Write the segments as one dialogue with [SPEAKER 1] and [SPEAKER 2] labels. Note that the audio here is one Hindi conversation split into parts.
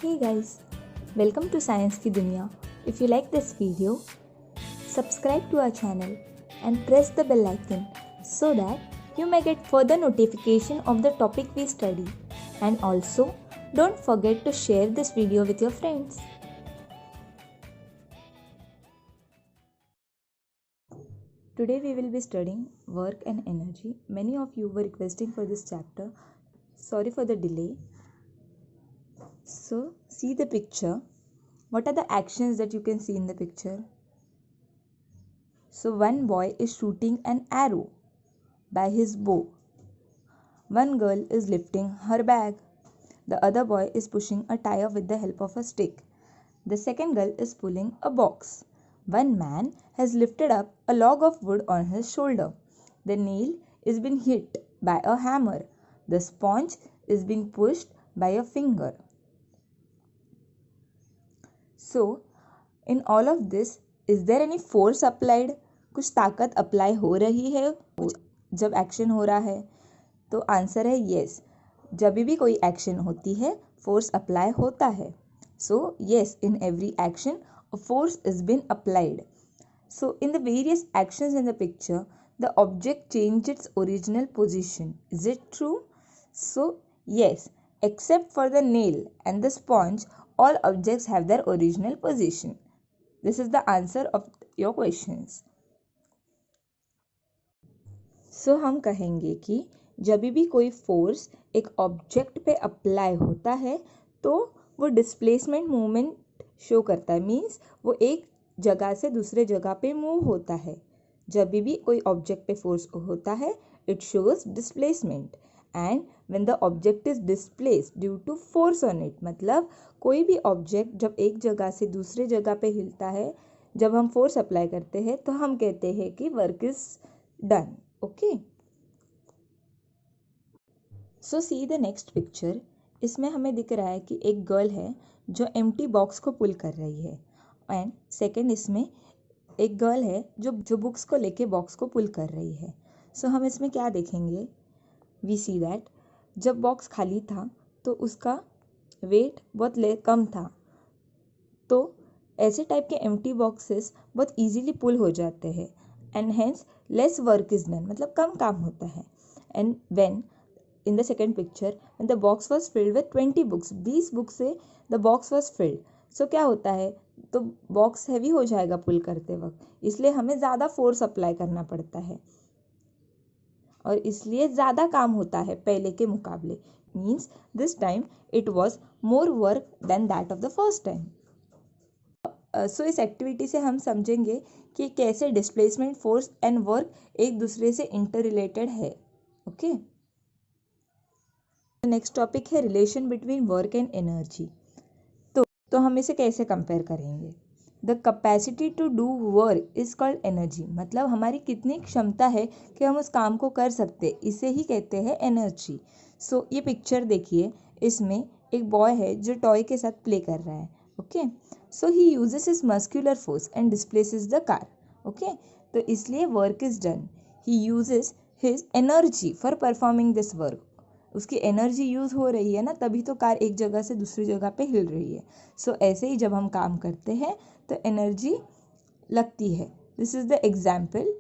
[SPEAKER 1] Hey guys, welcome to Science की दुनिया. If you like this video, subscribe to our channel and press the bell icon so that you may get further notification of the topic we study. And also, don't forget to share this video with your friends. Today we will be studying work and energy. Many of you were requesting for this chapter. Sorry for the delay. So, see the picture. What are the actions that you can see in the picture? So, one boy is shooting an arrow by his bow. One girl is lifting her bag. The other boy is pushing a tire with the help of a stick. The second girl is pulling a box. One man has lifted up a log of wood on his shoulder. The nail is being hit by a hammer. The sponge is being pushed by a finger. So, in all of this, is there any force applied? कुछ ताकत अप्लाई हो रही है जब एक्शन हो रहा है? तो आंसर है यस. जब भी कोई एक्शन होती है फोर्स अप्लाई होता है. So yes, in every action a force is been applied. So in the various actions in the picture, the object changed its original position. Is it true? So yes, except for the nail and the sponge, all objects have their original position. This is the answer of your questions. So हम कहेंगे कि जब भी कोई फोर्स एक ऑब्जेक्ट पे अप्लाई होता है तो वो डिस्प्लेसमेंट मूवमेंट शो करता है. मीन्स वो एक जगह से दूसरे जगह पे मूव होता है. जब भी कोई ऑब्जेक्ट पे फोर्स होता है it shows displacement. And when the object is displaced due to force on it, मतलब कोई भी ऑब्जेक्ट जब एक जगह से दूसरे जगह पे हिलता है, जब हम फोर्स अप्लाई करते हैं तो हम कहते हैं कि work is done. Okay, so see the next picture. इसमें हमें दिख रहा है कि एक गर्ल है जो एम्प्टी बॉक्स को पुल कर रही है. एंड सेकेंड, इसमें एक गर्ल है जो बुक्स को लेके बॉक्स को पुल कर रही है. सो हम इसमें क्या देखेंगे? वी सी दैट जब बॉक्स खाली था तो उसका वेट बहुत कम था. तो ऐसे टाइप के एम्प्टी बॉक्सेस बहुत ईजीली पुल हो जाते हैं and hence lace work is done, मतलब कम काम होता है. And when in the second picture, when the box was filled with 20 books, 20 books से the box was filled. So क्या होता है? तो बॉक्स हैवी हो जाएगा पुल करते वक्त, इसलिए हमें ज़्यादा फोर्स अप्लाई करना पड़ता है और इसलिए ज़्यादा काम होता है पहले के मुकाबले. Means this time it was more work than that of the first time. So इस एक्टिविटी से हम समझेंगे कि कैसे डिस्प्लेसमेंट फोर्स एंड वर्क एक दूसरे से इंटर रिलेटेड है. ओके, नेक्स्ट टॉपिक है relation between work and energy. तो हम इसे कैसे कंपेयर करेंगे? The capacity to do work is called energy, मतलब हमारी कितनी क्षमता है कि हम उस काम को कर सकते, इसे ही कहते हैं एनर्जी. सो ये पिक्चर देखिए, इसमें एक बॉय है जो टॉय के साथ प्ले कर रहा है. Okay, so he uses his muscular force and displaces the car. Okay, तो इसलिए work is done. He uses his energy for performing this work. उसकी एनर्जी यूज़ हो रही है ना, तभी तो कार एक जगह से दूसरी जगह पे हिल रही है. सो ऐसे ही जब हम काम करते हैं तो एनर्जी लगती है. This is the example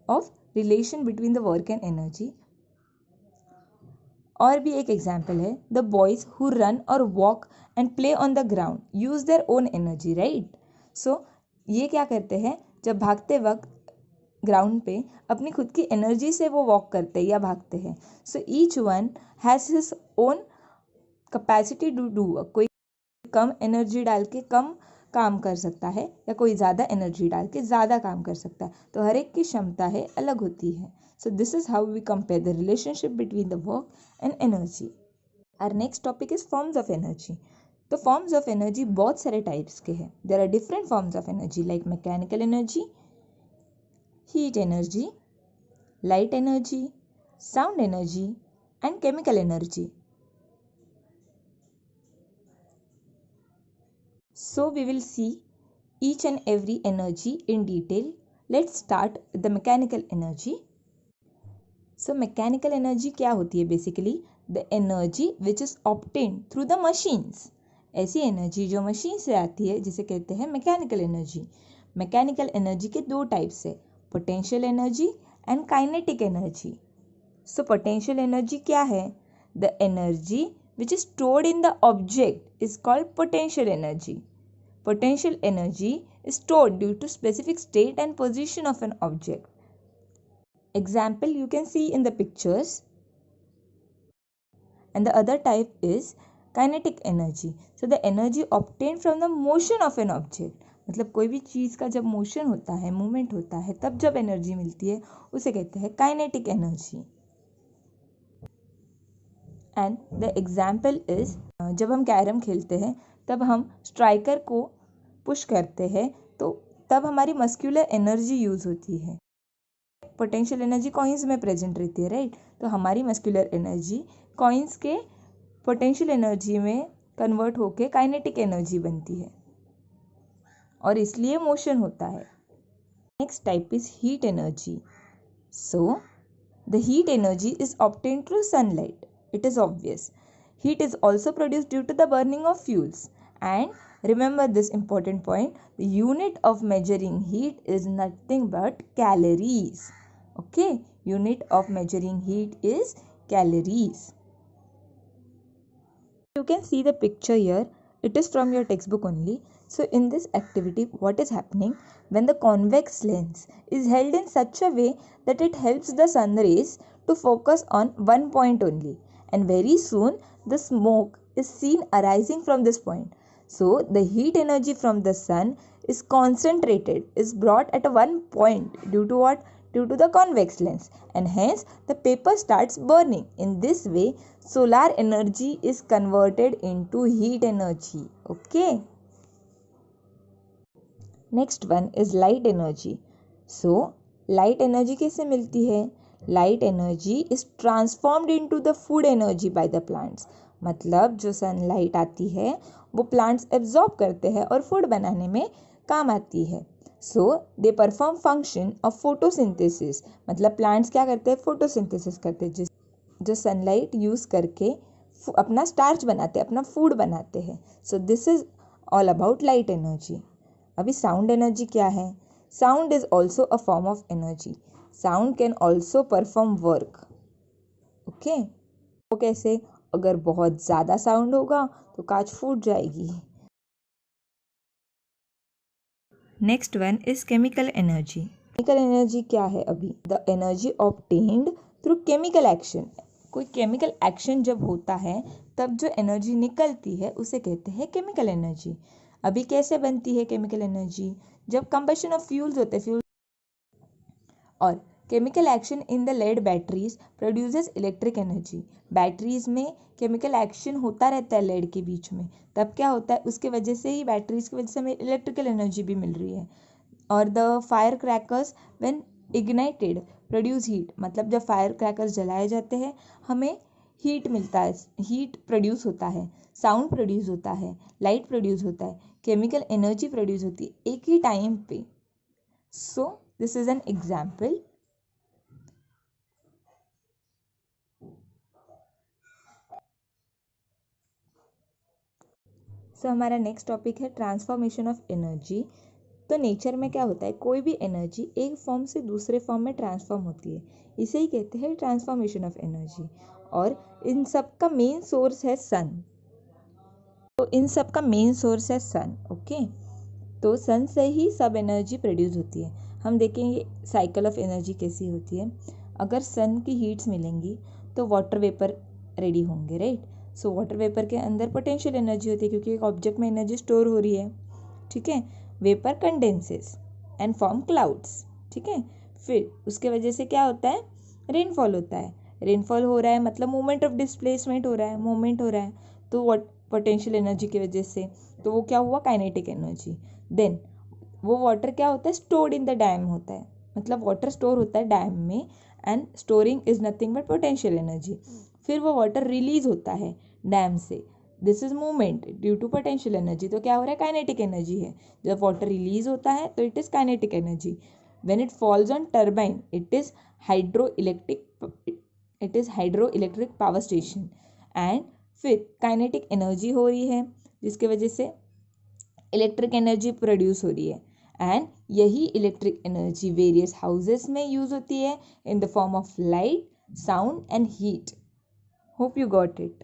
[SPEAKER 1] of relation between the work and energy. और भी एक एग्जाम्पल है, द बॉयज़ हु रन और walk and play on the ground use their own energy, right. So ये क्या करते हैं? जब भागते वक्त ग्राउंड पे अपनी खुद की एनर्जी से वो वॉक करते हैं या भागते हैं. So each one has his own capacity to do. कोई कम एनर्जी डाल के कम काम कर सकता है या कोई ज़्यादा एनर्जी डाल के ज़्यादा काम कर सकता है. तो हर एक की क्षमता है अलग होती है. So this is how we compare the relationship between the work and energy. Our next topic is forms of energy. तो फॉर्म्स ऑफ एनर्जी बहुत सारे टाइप्स के हैं. There are different forms of energy like mechanical energy, heat energy, light energy, sound energy and chemical energy. So we will see each and every energy in detail. Let's start with the mechanical energy. So mechanical energy क्या होती है? Basically the energy which is obtained through the machines ऐसी एनर्जी जो मशीन से आती है जिसे कहते हैं मैकेनिकल एनर्जी। मैकेनिकल एनर्जी के दो टाइप्स है, potential energy and kinetic energy. So potential energy क्या है? The energy which is stored in the object is called potential energy. Potential energy is stored due to specific state and position of an object. Example you can see in the pictures. And the other type is kinetic energy. So the energy obtained from the motion of an object. मतलब कोई भी चीज़ का जब मोशन होता है, मूवमेंट होता है, तब जब एनर्जी मिलती है उसे कहते हैं kinetic energy. And the example is, जब हम कैरम खेलते हैं तब हम स्ट्राइकर को पुश करते हैं तो तब हमारी मस्कुलर एनर्जी यूज़ होती है। पोटेंशियल एनर्जी कॉइन्स में प्रेजेंट रहती है, राइट? तो हमारी मस्कुलर एनर्जी कॉइन्स के पोटेंशियल एनर्जी में कन्वर्ट होके काइनेटिक एनर्जी बनती है और इसलिए मोशन होता है। Next type is heat energy. So the heat energy is obtained through sunlight. It is obvious. Heat is also produced due to the burning of fuels. And remember this important point, the unit of measuring heat is nothing but calories. Okay, unit of measuring heat is calories. You can see the picture here. It is from your textbook only. So in this activity, what is happening? When the convex lens is held in such a way that it helps the sun rays to focus on one point only. And very soon the smoke is seen arising from this point. So the heat energy from the sun is concentrated, is brought at a one point due to what? Due to the convex lens, and hence the paper starts burning. In this way solar energy is converted into heat energy. Okay, next one is light energy. So light energy कैसे मिलती है? Light energy is transformed into the food energy by the plants. मतलब जो सनलाइट आती है वो प्लांट्स एब्जॉर्ब करते हैं और फूड बनाने में काम आती है. So they perform function of photosynthesis. मतलब प्लांट्स क्या करते हैं? फोटोसिंथेसिस करते हैं, जो सनलाइट यूज़ करके अपना स्टार्च बनाते हैं, अपना फूड बनाते हैं. सो this is all about light energy. अभी साउंड एनर्जी क्या है? Sound is also a form of energy. Sound can also perform work. Okay, वो कैसे? अगर बहुत ज़्यादा साउंड होगा तो कांच फूट जाएगी. Next one is chemical energy. Chemical energy क्या है? अभी the energy obtained through chemical action. कोई केमिकल एक्शन जब होता है तब जो एनर्जी निकलती है उसे कहते हैं केमिकल एनर्जी. अभी कैसे बनती है केमिकल एनर्जी? जब कंबशन ऑफ फ्यूल्स होते हैं, फ्यूल और chemical action in the lead batteries produces electric energy. Batteries में केमिकल एक्शन होता रहता है लेड के बीच में, तब क्या होता है? उसके वजह से ही, बैटरीज की वजह से हमें इलेक्ट्रिकल एनर्जी भी मिल रही है. और the fire crackers when ignited produce heat. मतलब जब फायर क्रैकर्स जलाए जाते हैं हमें हीट मिलता है, हीट प्रोड्यूस होता है, साउंड प्रोड्यूस होता है, लाइट प्रोड्यूस होता है, केमिकल एनर्जी प्रोड्यूस होती है एक ही टाइम पे. So this is an example. So हमारा नेक्स्ट टॉपिक है ट्रांसफॉर्मेशन ऑफ एनर्जी. तो नेचर में क्या होता है? कोई भी एनर्जी एक फॉर्म से दूसरे फॉर्म में ट्रांसफॉर्म होती है, इसे ही कहते हैं ट्रांसफॉर्मेशन ऑफ एनर्जी. और इन सब का मेन सोर्स है सन. तो इन सब का मेन सोर्स है सन. ओके, तो सन से ही सब एनर्जी प्रोड्यूस होती है. हम देखेंगे साइकिल ऑफ एनर्जी कैसी होती है. अगर सन की हीट्स मिलेंगी तो वाटर वेपर रेडी होंगे, राइट? सो वाटर वेपर के अंदर पोटेंशियल एनर्जी होती है क्योंकि एक ऑब्जेक्ट में एनर्जी स्टोर हो रही है. ठीक है, vapour condenses and form clouds. ठीक है, फिर उसके वजह से क्या होता है? रेनफॉल होता है. रेनफॉल हो रहा है मतलब मूवमेंट ऑफ डिस्प्लेसमेंट हो रहा है, मूवमेंट हो रहा है, तो पोटेंशियल एनर्जी की वजह से. तो वो क्या हुआ? Kinetic energy. देन वो वाटर क्या होता है? स्टोर्ड इन द डैम होता है. मतलब वाटर स्टोर होता है डैम में and storing is nothing but potential energy. फिर वो वाटर रिलीज होता है डैम से. This is movement due to potential energy. तो क्या हो रहा है? काइनेटिक एनर्जी है. जब वाटर रिलीज होता है तो it is kinetic energy. When it falls on turbine it is hydro electric power station. And फिर काइनेटिक एनर्जी हो रही है. जिसके वजह से इलेक्ट्रिक एनर्जी प्रोड्यूस हो रही है। एंड यही इलेक्ट्रिक एनर्जी वेरियस हाउसेस में यूज होती है in the form of light, sound and heat. Hope you got it.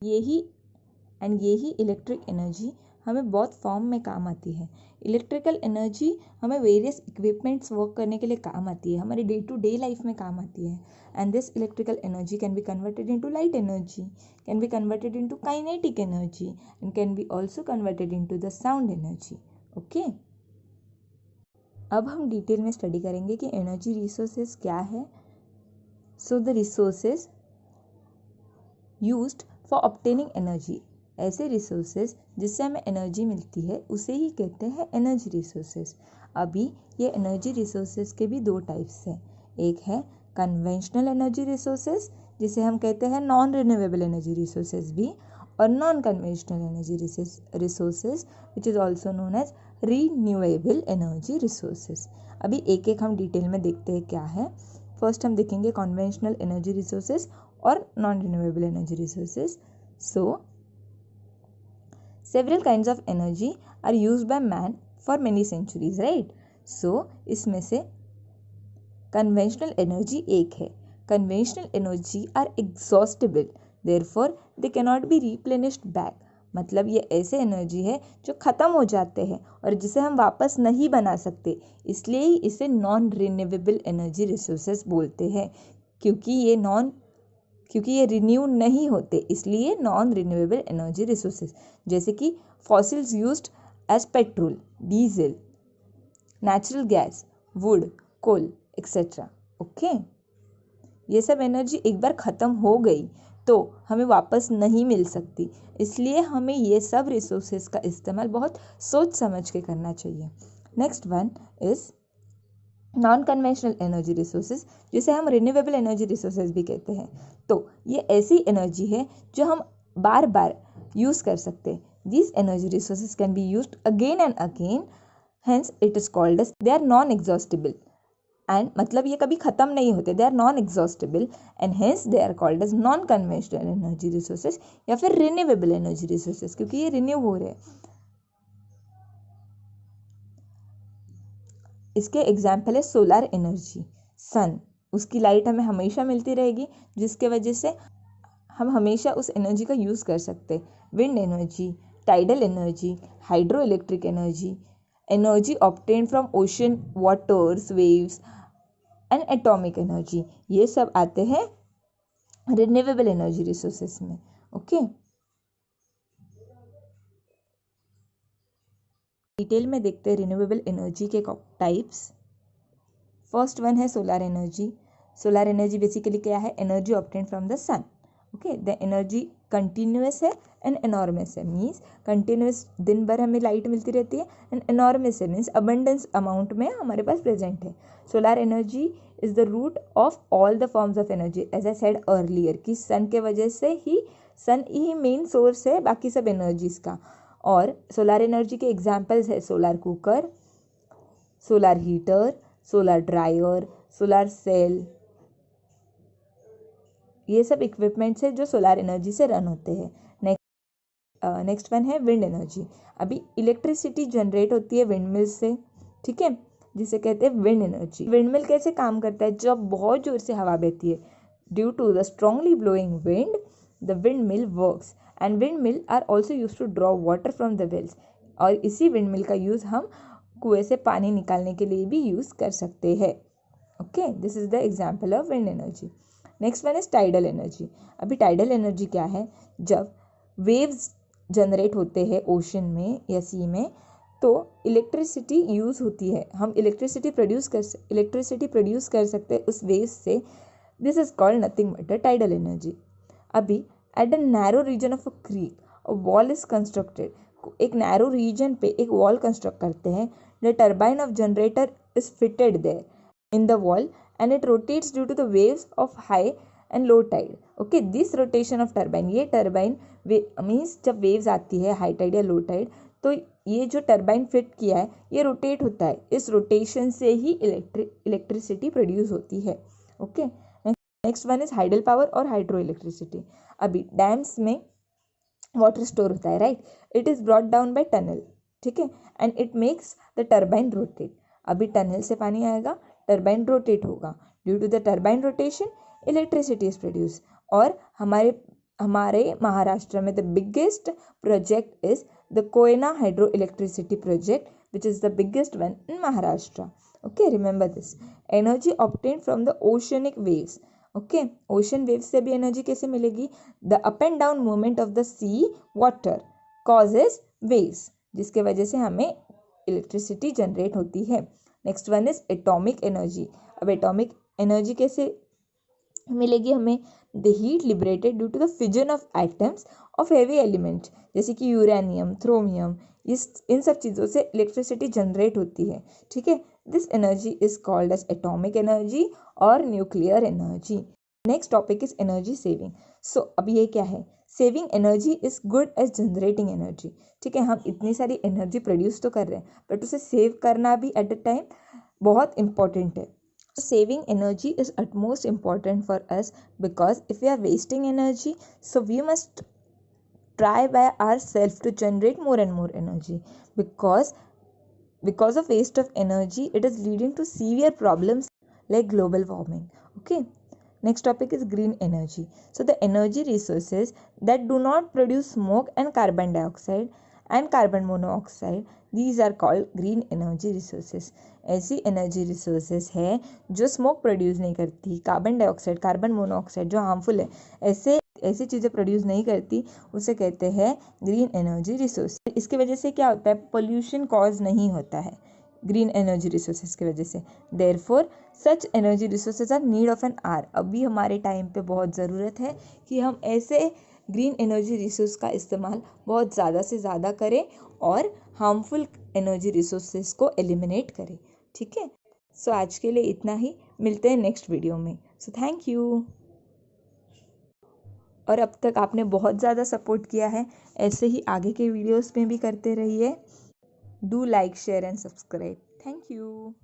[SPEAKER 1] यही इलेक्ट्रिक एनर्जी हमें बहुत फॉर्म में काम आती है। इलेक्ट्रिकल एनर्जी हमें वेरियस इक्विपमेंट्स वर्क करने के लिए काम आती है, हमारी डे टू डे लाइफ में काम आती है। And this electrical energy can be converted into light energy, can be converted into kinetic energy and can be also converted into the sound energy. Okay, अब हम डिटेल में स्टडी करेंगे कि एनर्जी रिसोर्सेज क्या है। So the resources used for obtaining energy, ऐसे रिसोर्सेज जिससे हमें एनर्जी मिलती है उसे ही कहते हैं एनर्जी रिसोर्सेज। अभी ये एनर्जी रिसोर्सेज के भी दो टाइप्स हैं। एक है कन्वेंशनल एनर्जी रिसोर्सेज, जिसे हम कहते हैं नॉन रिन्यूएबल एनर्जी रिसोर्सेज भी, और non conventional energy resources which is also known as renewable energy resources. अभी एक एक हम डिटेल में देखते हैं क्या है। फर्स्ट हम देखेंगे कन्वेंशनल एनर्जी रिसोर्सेज और non renewable energy resources. So several kinds of energy are used by man for many centuries, right? So इसमें से conventional energy एक है। conventional energy are exhaustible, therefore they cannot be replenished back। मतलब ये ऐसे एनर्जी है जो ख़त्म हो जाते हैं और जिसे हम वापस नहीं बना सकते, इसलिए ही इसे नॉन रिन्यूएबल एनर्जी रिसोर्सेज बोलते हैं। क्योंकि ये रिन्यू नहीं होते, इसलिए नॉन रिन्यूएबल एनर्जी रिसोर्सेज। जैसे कि fossils used as petrol, diesel, natural gas, wood, coal etcetera. Okay, ये सब एनर्जी एक बार ख़त्म हो गई तो हमें वापस नहीं मिल सकती, इसलिए हमें ये सब रिसोर्सेज का इस्तेमाल बहुत सोच समझ के करना चाहिए। Next one is non conventional energy resources, जिसे हम रिन्यूएबल एनर्जी रिसोर्सेज भी कहते हैं। तो ये ऐसी एनर्जी है जो हम बार बार यूज़ कर सकते हैं। These energy resources can be used again and again, hence it is called as they are non exhaustible. And मतलब ये कभी ख़त्म नहीं होते, they are non exhaustible and hence they are called as non conventional energy resources या फिर रिन्यूएबल एनर्जी रिसोर्सेज, क्योंकि ये रिन्यू हो रहे हैं। इसके एग्जाम्पल है सोलर एनर्जी, सन, उसकी लाइट हमें हमेशा मिलती रहेगी, जिसके वजह से हम हमेशा उस एनर्जी का यूज़ कर सकते हैं। Wind energy, tidal energy, hydro electric energy, energy obtained from ocean waters, waves and atomic energy, ये सब आते हैं रिन्यूएबल एनर्जी रिसोर्सेज में। ओके, डिटेल में देखते हैं रिन्यूएबल एनर्जी के टाइप्स। फर्स्ट वन है solar energy. Solar energy basically क्या है? Energy obtained from the sun. Okay, the energy continuous है एंड एनॉर्मस है, मीन्स कंटिन्यूस दिन भर हमें लाइट मिलती रहती है, एंड एनॉर्मस है मीन्स अबंडेंस अमाउंट में हमारे पास प्रेजेंट है। Solar energy is the root of all the forms of energy, as I said earlier कि सन के वजह से ही, सन ही मेन सोर्स है बाकी सब एनर्जीज का। और सोलर एनर्जी के एग्जाम्पल्स है solar cooker, solar heater, solar dryer, solar cell, ये सब इक्विपमेंट्स है जो सोलर एनर्जी से रन होते हैं। नेक्स्ट वन है विंड एनर्जी। अभी इलेक्ट्रिसिटी जनरेट होती है विंड मिल से, ठीक है, जिसे कहते हैं विंड एनर्जी। विंड मिल कैसे काम करता है? जब बहुत जोर से हवा बहती है, due to the strongly blowing wind the wind mill works, and wind mill are also use to draw water from the wells. और इसी विंड मिल का यूज़ हम कुएं से पानी निकालने के लिए भी यूज़ कर सकते हैं। Okay, this is the example of wind energy. Next one is tidal energy. अभी टाइडल एनर्जी क्या है? जब वेव्स जनरेट होते हैं ओशन में या सी में, तो इलेक्ट्रिसिटी यूज़ होती है, हम इलेक्ट्रिसिटी प्रोड्यूस कर सकते हैं उस वेव्स से। This is called nothing but a tidal energy. अभी at a narrow region of a creek a wall is constructed. एक नैरो रीजन पे एक वॉल कंस्ट्रक्ट करते हैं। The turbine of generator is fitted there in the wall and it rotates due to the waves of high and low tide. Okay, this rotation of turbine, ये टर्बाइन मीन्स जब वेव्स आती है हाई टाइड या लो टाइड, तो ये जो टर्बाइन फिट किया है ये रोटेट होता है, इस रोटेशन से ही इलेक्ट्रिसिटी प्रोड्यूस होती है। Okay, next one is hydel power और हाइड्रो इलेक्ट्रिसिटी। अभी डैम्स में वाटर स्टोर होता है, right. It is brought down by tunnel, ठीक है, and it makes the turbine rotate. अभी टनल से पानी आएगा, टर्बाइन रोटेट होगा. Due to the turbine rotation electricity is produce. और हमारे महाराष्ट्र में the biggest project is the Koyna hydro electricity project which is the biggest one in Maharashtra. Okay, remember this. Energy obtained from the oceanic waves. Okay, ocean waves से भी एनर्जी कैसे मिलेगी? The up and down movement of the sea water causes waves, जिसके वजह से हमें इलेक्ट्रिसिटी जनरेट होती है. Next one is atomic energy. अब एटॉमिक एनर्जी कैसे मिलेगी हमें? The heat liberated due to the fission of atoms of heavy element, जैसे कि यूरेनियम, थ्रोमियम, इन सब चीज़ों से इलेक्ट्रिसिटी जनरेट होती है, ठीक है. This energy is called as atomic energy और nuclear energy. Next topic is energy saving. So अब ये क्या है? Saving energy is good as generating energy, ठीक है. हम इतनी सारी एनर्जी प्रोड्यूस तो कर रहे हैं, बट उसे सेव करना भी एट अ टाइम बहुत इंपॉर्टेंट है. Saving energy is utmost important for us, because if we are wasting energy, so we must try by ourselves to generate more and more energy, because of waste of energy it is leading to severe problems like global warming. Okay, next topic is green energy. So the energy resources that do not produce smoke and carbon dioxide and carbon monoxide, these are called green energy resources. ऐसी एनर्जी रिसोर्सेज है जो स्मोक प्रोड्यूस नहीं करती, कार्बन डाइऑक्साइड, कार्बन मोनोऑक्साइड जो हार्मफुल है, ऐसी चीज़ें प्रोड्यूस नहीं करती, उसे कहते हैं ग्रीन एनर्जी रिसोर्स. इसकी वजह से क्या होता है? पोल्यूशन कॉज नहीं होता है ग्रीन एनर्जी रिसोर्सेज की वजह से. Therefore such energy resources are need of an hour. अभी हमारे टाइम पे बहुत ज़रूरत है कि हम ऐसे ग्रीन एनर्जी रिसोर्स का इस्तेमाल बहुत ज़्यादा से ज़्यादा करें और हार्मफुल एनर्जी रिसोर्सेज को एलिमिनेट करें, ठीक है. सो आज के लिए इतना ही, मिलते हैं नेक्स्ट वीडियो में. So thank you. और अब तक आपने बहुत ज़्यादा सपोर्ट किया है, ऐसे ही आगे के वीडियोस में भी करते रहिए. Do like, share and subscribe. Thank you.